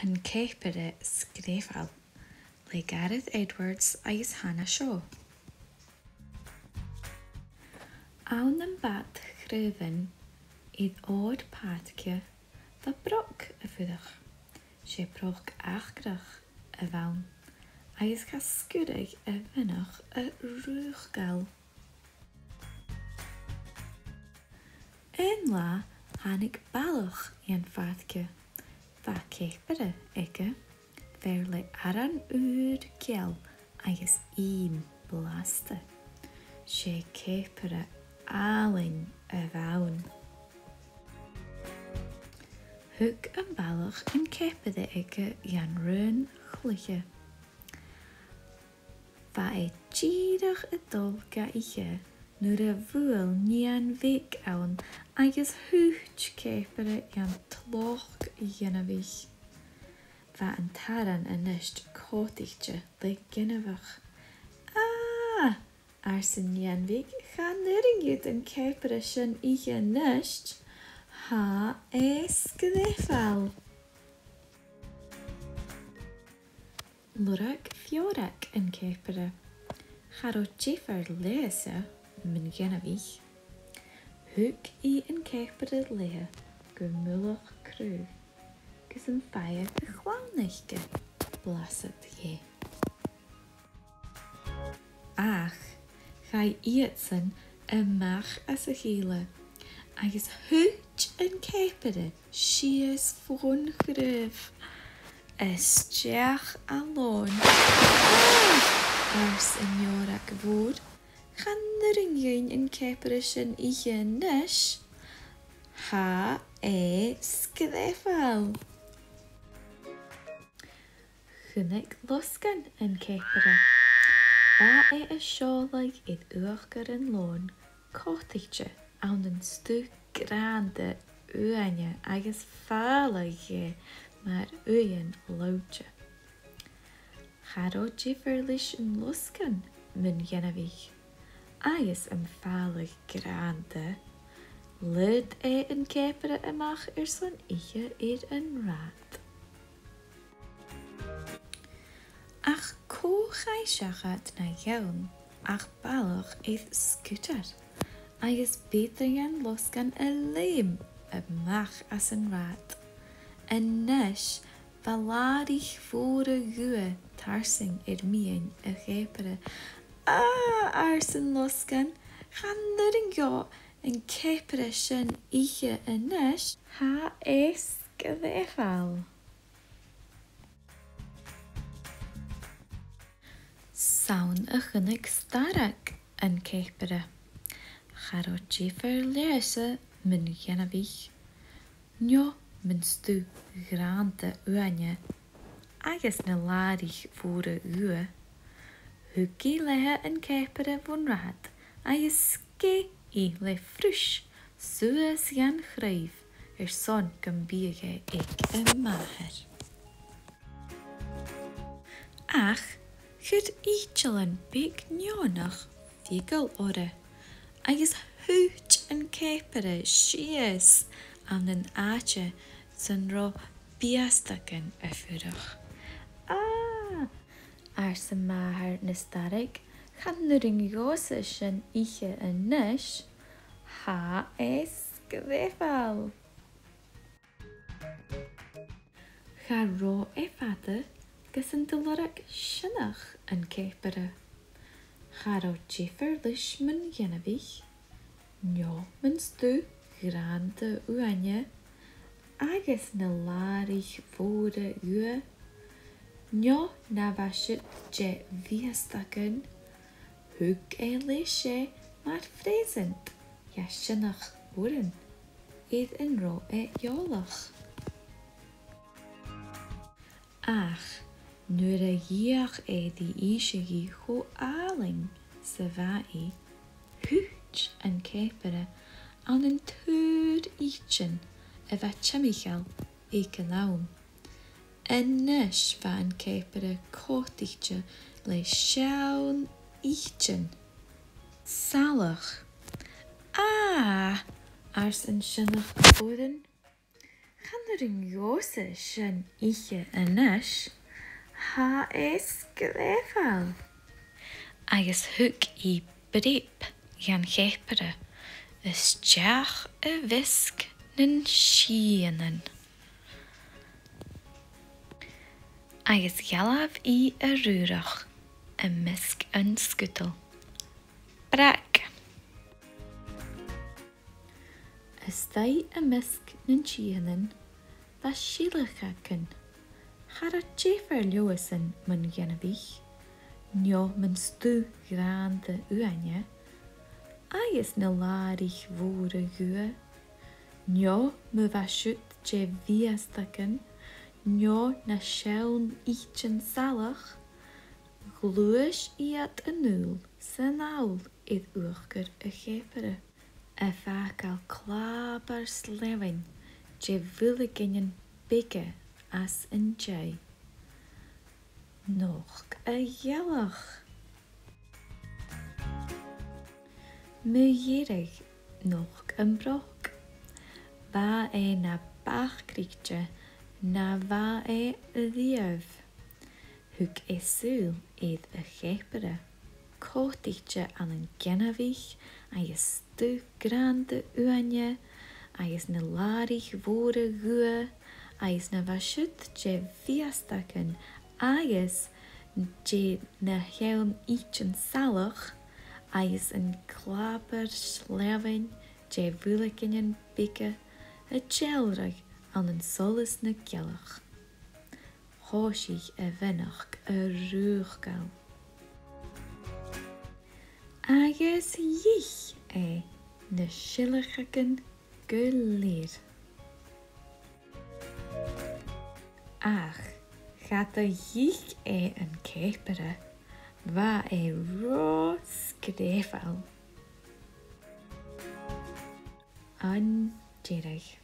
Yn Caipere sgrifal le Gareth Edwards agus Hannah Shaw. Awn yn bad chryfyn idd oed patcia da broc y ffydach. Se broc achgrach y fawn agus casgwrig y fynach y rwchgal. Yn la hannig balwch i'n fatcia. Fa Caipere ege, fer le aran ŵr giel agus un blaste. Se Caipere alin y fawn. Hwg yn balwch yn Caipere ege i'n rhywun chlyche. Fa e gyrach y dolga ihe, nŵr y fwyl nian fig awn agus hwch Caipere i'n tloch gynafich. Fa yn taran yn ysht cotigje le gynafach. Ars yn nian fig chan nyringydd yn Caipere sy'n ihe nysht ha esgdefal. Lwrag fiorak yn Caipere. Charo jifar lesa min gynafich. Hwg i yn Caipere lea gymwylwch crw. Gys yn ffair y chwalneichge blasad ie. Ach, chai ietsyn y mach as y chile. Agus hwg yn Caipere sies ffôn chryf. Ysdiach a lôn. Ars yn iorag fwr. Chan nyringyyn yn Caipere sy'n ihe nysh. Ha sgdefal. Chynnig losgan yn Caipere. Ba y sioleg idd uachgar yn lôn. Cotigje awn yn stw grande uanya agus falige maar uien loutje. Charo jiverlish yn losgan min gynafich. Agus yn falig grande. Lyd yn Caipere ymach son ihe yn rad. Ach chai siachat na iawn, ach balwch eith sgwtar. Agus betrian losgan y leim ymach as yn rad. Yn nes, falarich fôr y gwe tarsing mian y Caipere. Ars yn losgan, chan yn go yn Caipere sy'n ihe yn nes, ha esgdefal. Sawn y chynnig starag yn Caipere. Charo jifer lese min gynafich. Nio min stu grande uanye. Agus na larich voor y uwe. Hwgi lehe yn Caipere fwn rad. Agus ske i le frwys. Sues gan chryf. Son gymbiege ag y maher. Ach, chyd eichel yn big nionach figel ore. Agus hwch yn Caipere sies am yn ache sy'n ro biastagan y ffyrwch. Ars y maher nystareg, chan nyring gosa sy'n ihe yn nysh, ha esgdefal. Cha ro fada gys yn dylorag synach yn Caipere. Charo jifer lish min gynafich. Nio min stu grande uanye. Agus na larich fôre ue. Nio na vasit je viastaken. Hwg lishe maar frezent. Ja synach boeren. Eid yn ro jolach. Ach, nu'r iach di eisiau go aling sy fai, hwch yn Caipere an yn tŵr eichin y fa chamichal eich yn lawn. Yn nes fa yn Caipere cotigje le siawn eichin. Salach. Ars yn sianach boden. Gan er yn jose sy'n ihe ynys, ha sgrefel. Agus hwg I brip gan chepere, ysdiach y fisg nyn sienen. Agus galaf I rúrach, y misg yn sgwtl. Brac. Ystau y misg nyn sienen, ba silich acyn. Chara Jeffer Lewison mun genevich, nio mun stu grande uanje, agus na larich vore gue, nio me vashut je viastaken, nio na schaun ichen salach, gluis iat anul, senaul id urker a gepere, a vakal klabar slevin, je willigingen bikke as een jay. Nog a jellach. Mujierig nog een brok. Wa na bachkriegtje, na wa lief. Huk sul id a gepere. Kotichtje aan een genavich, a je stu grande uanje, a je na larig vore gue, Ais na vashut je viastaken, ais je na heun ichen salach, ais een klaper slevin, je vulikingen bikke, a gelrig aan een solis na gellach. Hoshig venach a ruurgal. Ais jich na schillichaken geleer. Ach, gaat er jich een kepere, wa ro skrevel. Anjerig.